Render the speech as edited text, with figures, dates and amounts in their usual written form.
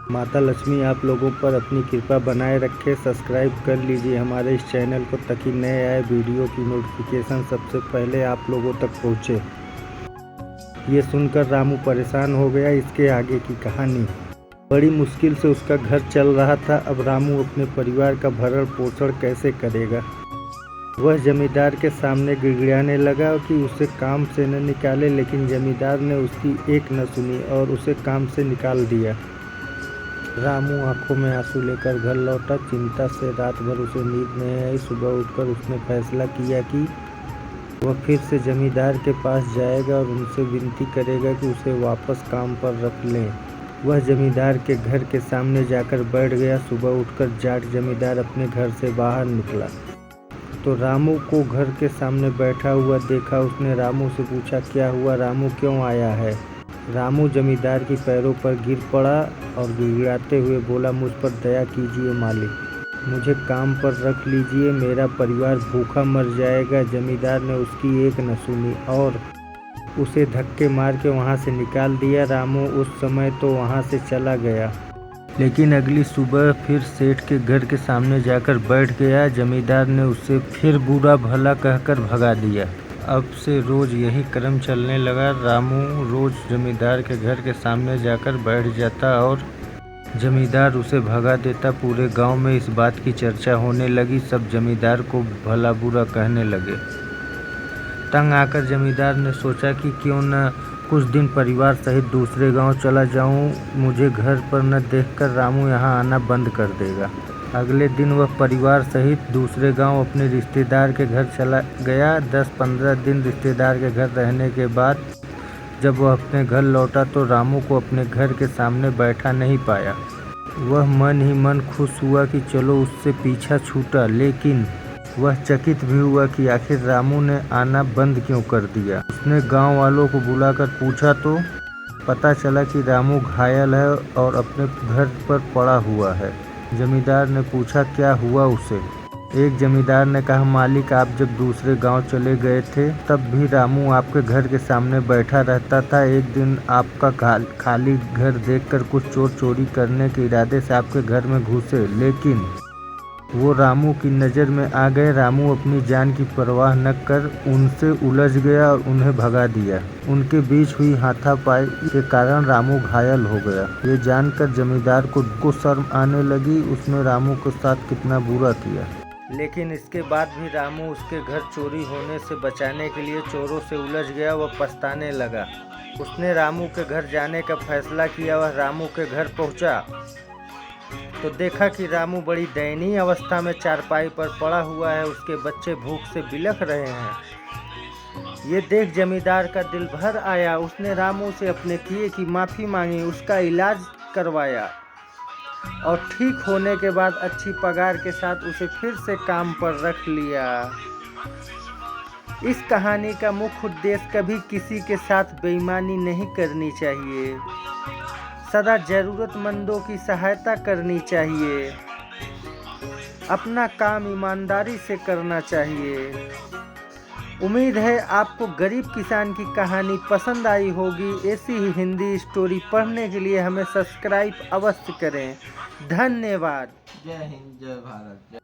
माता लक्ष्मी आप लोगों पर अपनी कृपा बनाए रखे। सब्सक्राइब कर लीजिए हमारे इस चैनल को ताकि नए आए वीडियो की नोटिफिकेशन सबसे पहले आप लोगों तक पहुंचे। ये सुनकर रामू परेशान हो गया। इसके आगे की कहानी। बड़ी मुश्किल से उसका घर चल रहा था। अब रामू अपने परिवार का भरण पोषण कैसे करेगा। वह जमींदार के सामने गिड़गिड़ाने लगा कि उसे काम से न निकाले, लेकिन जमींदार ने उसकी एक न सुनी और उसे काम से निकाल दिया। रामू आंखों में आंसू लेकर घर लौटा। चिंता से रात भर उसे नींद नहीं आई। सुबह उठकर उसने फैसला किया कि वह फिर से जमींदार के पास जाएगा और उनसे विनती करेगा कि उसे वापस काम पर रख लें। वह जमींदार के घर के सामने जाकर बैठ गया। सुबह उठकर जाट जमींदार अपने घर से बाहर निकला तो रामू को घर के सामने बैठा हुआ देखा। उसने रामू से पूछा, क्या हुआ रामू, क्यों आया है। रामू जमींदार के पैरों पर गिर पड़ा और गिड़गिड़ाते हुए बोला, मुझ पर दया कीजिए मालिक, मुझे काम पर रख लीजिए, मेरा परिवार भूखा मर जाएगा। जमींदार ने उसकी एक न सुनी और उसे धक्के मार के वहाँ से निकाल दिया। रामू उस समय तो वहाँ से चला गया, लेकिन अगली सुबह फिर सेठ के घर के सामने जाकर बैठ गया। जमींदार ने उसे फिर बुरा भला कहकर भगा दिया। अब से रोज यही क्रम चलने लगा। रामू रोज जमींदार के घर के सामने जाकर बैठ जाता और जमींदार उसे भगा देता। पूरे गांव में इस बात की चर्चा होने लगी। सब जमींदार को भला बुरा कहने लगे। तंग आकर जमींदार ने सोचा कि क्यों न कुछ दिन परिवार सहित दूसरे गांव चला जाऊं। मुझे घर पर न देखकर रामू यहां आना बंद कर देगा। अगले दिन वह परिवार सहित दूसरे गांव अपने रिश्तेदार के घर चला गया। 10-15 दिन रिश्तेदार के घर रहने के बाद जब वह अपने घर लौटा तो रामू को अपने घर के सामने बैठा नहीं पाया। वह मन ही मन खुश हुआ कि चलो उससे पीछा छूटा, लेकिन वह चकित भी हुआ कि आखिर रामू ने आना बंद क्यों कर दिया। उसने गांव वालों को बुलाकर पूछा तो पता चला कि रामू घायल है और अपने घर पर पड़ा हुआ है। जमींदार ने पूछा, क्या हुआ उसे। एक जमींदार ने कहा, मालिक, आप जब दूसरे गांव चले गए थे तब भी रामू आपके घर के सामने बैठा रहता था। एक दिन आपका खाली घर देखकर कुछ चोर चोरी करने के इरादे से आपके घर में घुसे, लेकिन वो रामू की नज़र में आ गए। रामू अपनी जान की परवाह न कर उनसे उलझ गया और उन्हें भगा दिया। उनके बीच हुई हाथापाई के कारण रामू घायल हो गया। ये जानकर जमींदार को शर्म आने लगी। उसने रामू के साथ कितना बुरा किया, लेकिन इसके बाद भी रामू उसके घर चोरी होने से बचाने के लिए चोरों से उलझ गया। वह पछताने लगा। उसने रामू के घर जाने का फैसला किया। वह रामू के घर पहुंचा तो देखा कि रामू बड़ी दयनीय अवस्था में चारपाई पर पड़ा हुआ है। उसके बच्चे भूख से बिलख रहे हैं। ये देख जमींदार का दिल भर आया। उसने रामू से अपने किए की माफ़ी मांगी, उसका इलाज करवाया और ठीक होने के बाद अच्छी पगार के साथ उसे फिर से काम पर रख लिया। इस कहानी का मुख्य उद्देश्य कभी किसी के साथ बेईमानी नहीं करनी चाहिए। सदा जरूरतमंदों की सहायता करनी चाहिए। अपना काम ईमानदारी से करना चाहिए। उम्मीद है आपको गरीब किसान की कहानी पसंद आई होगी। ऐसी ही हिंदी स्टोरी पढ़ने के लिए हमें सब्सक्राइब अवश्य करें। धन्यवाद। जय हिंद, जय भारत।